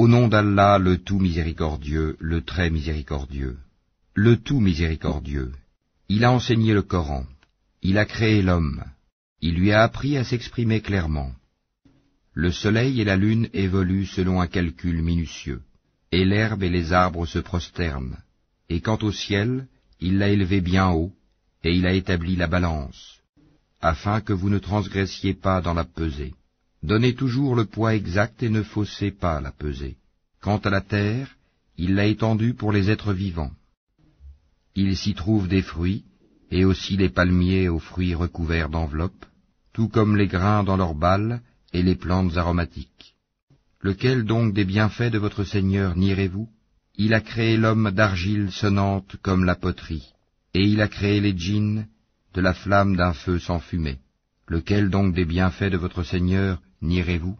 Au nom d'Allah, le tout miséricordieux, le très miséricordieux. Le tout miséricordieux. Il a enseigné le Coran. Il a créé l'homme. Il lui a appris à s'exprimer clairement. Le soleil et la lune évoluent selon un calcul minutieux, et l'herbe et les arbres se prosternent. Et quant au ciel, il l'a élevé bien haut, et il a établi la balance, afin que vous ne transgressiez pas dans la pesée. Donnez toujours le poids exact et ne faussez pas la pesée. Quant à la terre, il l'a étendue pour les êtres vivants. Il s'y trouve des fruits, et aussi les palmiers aux fruits recouverts d'enveloppes, tout comme les grains dans leurs balles et les plantes aromatiques. Lequel donc des bienfaits de votre Seigneur nierez-vous? Il a créé l'homme d'argile sonnante comme la poterie, et il a créé les djinns de la flamme d'un feu sans fumée. Lequel donc des bienfaits de votre Seigneur nierez-vous?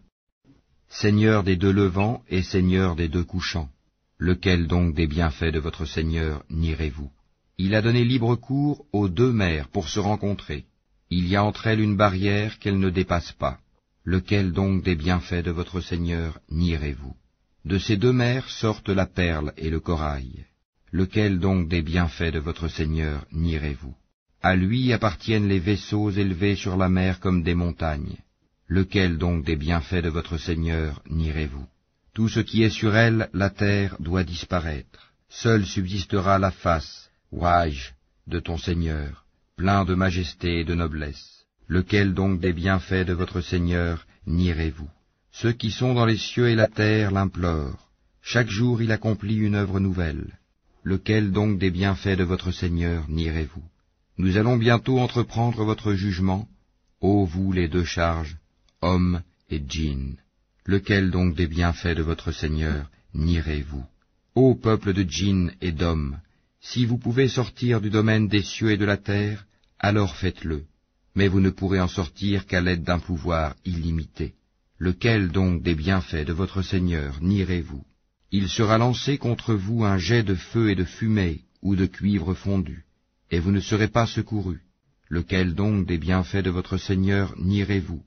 Seigneur des deux levants et Seigneur des deux couchants. Lequel donc des bienfaits de votre Seigneur nierez-vous? Il a donné libre cours aux deux mers pour se rencontrer. Il y a entre elles une barrière qu'elles ne dépassent pas. Lequel donc des bienfaits de votre Seigneur nierez-vous? De ces deux mers sortent la perle et le corail. Lequel donc des bienfaits de votre Seigneur nierez-vous? À lui appartiennent les vaisseaux élevés sur la mer comme des montagnes. Lequel donc des bienfaits de votre Seigneur nierez-vous? Tout ce qui est sur elle, la terre, doit disparaître. Seule subsistera la face, Wajh, de ton Seigneur, plein de majesté et de noblesse. Lequel donc des bienfaits de votre Seigneur nierez-vous? Ceux qui sont dans les cieux et la terre l'implorent. Chaque jour il accomplit une œuvre nouvelle. Lequel donc des bienfaits de votre Seigneur nierez-vous? Nous allons bientôt entreprendre votre jugement, ô vous les deux charges, hommes et djinns. Lequel donc des bienfaits de votre Seigneur nierez-vous? Ô peuple de djinns et d'hommes, si vous pouvez sortir du domaine des cieux et de la terre, alors faites-le, mais vous ne pourrez en sortir qu'à l'aide d'un pouvoir illimité. Lequel donc des bienfaits de votre Seigneur nierez-vous? Il sera lancé contre vous un jet de feu et de fumée ou de cuivre fondu, et vous ne serez pas secourus. Lequel donc des bienfaits de votre Seigneur nierez-vous?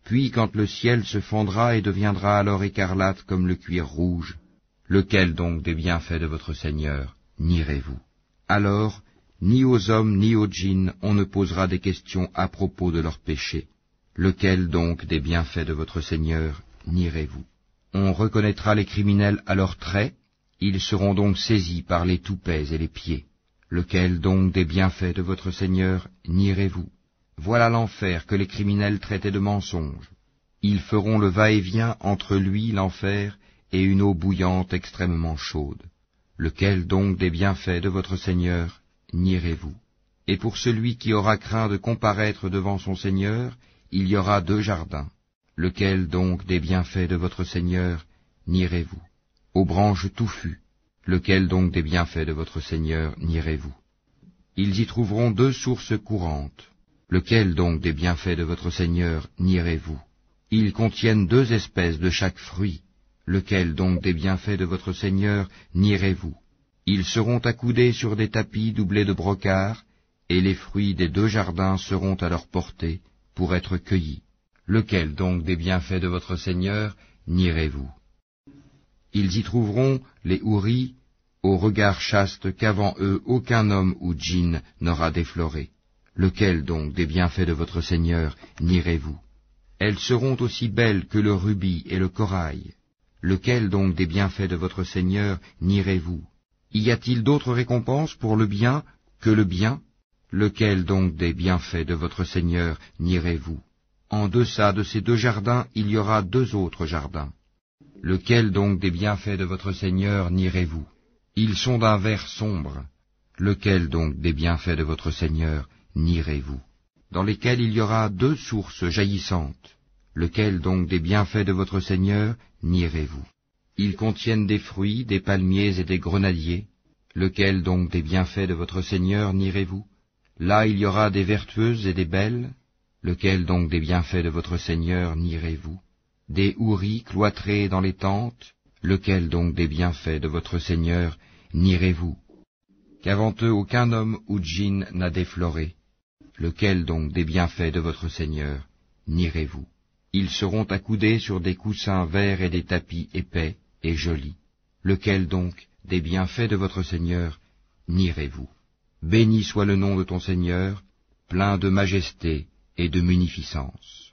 Puis quand le ciel se fendra et deviendra alors écarlate comme le cuir rouge, lequel donc des bienfaits de votre Seigneur nierez-vous? Alors, ni aux hommes ni aux djinns on ne posera des questions à propos de leurs péchés. Lequel donc des bienfaits de votre Seigneur nierez-vous? On reconnaîtra les criminels à leurs traits, ils seront donc saisis par les toupets et les pieds. Lequel donc des bienfaits de votre Seigneur nierez-vous? Voilà l'enfer que les criminels traitaient de mensonge. Ils feront le va-et-vient entre lui, l'enfer, et une eau bouillante extrêmement chaude. Lequel donc des bienfaits de votre Seigneur nierez-vous? Et pour celui qui aura craint de comparaître devant son Seigneur, il y aura deux jardins. Lequel donc des bienfaits de votre Seigneur nierez-vous? Aux branches touffues. Lequel donc des bienfaits de votre Seigneur nierez-vous? Ils y trouveront deux sources courantes. Lequel donc des bienfaits de votre Seigneur nierez-vous? Ils contiennent deux espèces de chaque fruit. Lequel donc des bienfaits de votre Seigneur nierez-vous? Ils seront accoudés sur des tapis doublés de brocart, et les fruits des deux jardins seront à leur portée pour être cueillis. Lequel donc des bienfaits de votre Seigneur nierez-vous? Ils y trouveront les houris, au regard chaste qu'avant eux aucun homme ou djinn n'aura défloré. Lequel donc des bienfaits de votre Seigneur nierez-vous? Elles seront aussi belles que le rubis et le corail. Lequel donc des bienfaits de votre Seigneur nierez-vous? Y a-t-il d'autre récompense pour le bien que le bien? Lequel donc des bienfaits de votre Seigneur nierez-vous? En deçà de ces deux jardins, il y aura deux autres jardins. Lequel donc des bienfaits de votre Seigneur nierez-vous? Ils sont d'un vert sombre. Lequel donc des bienfaits de votre Seigneur nierez-vous? Dans lesquels il y aura deux sources jaillissantes. Lequel donc des bienfaits de votre Seigneur nierez-vous? Ils contiennent des fruits, des palmiers et des grenadiers. Lequel donc des bienfaits de votre Seigneur nierez-vous? Là il y aura des vertueuses et des belles. Lequel donc des bienfaits de votre Seigneur nierez-vous? Des houris cloîtrés dans les tentes. Lequel donc des bienfaits de votre Seigneur nierez-vous? Qu'avant eux aucun homme ou djinn n'a défloré. Lequel donc des bienfaits de votre Seigneur nierez-vous? Ils seront accoudés sur des coussins verts et des tapis épais, et joli. Lequel donc des bienfaits de votre Seigneur nierez-vous? Béni soit le nom de ton Seigneur, plein de majesté et de munificence.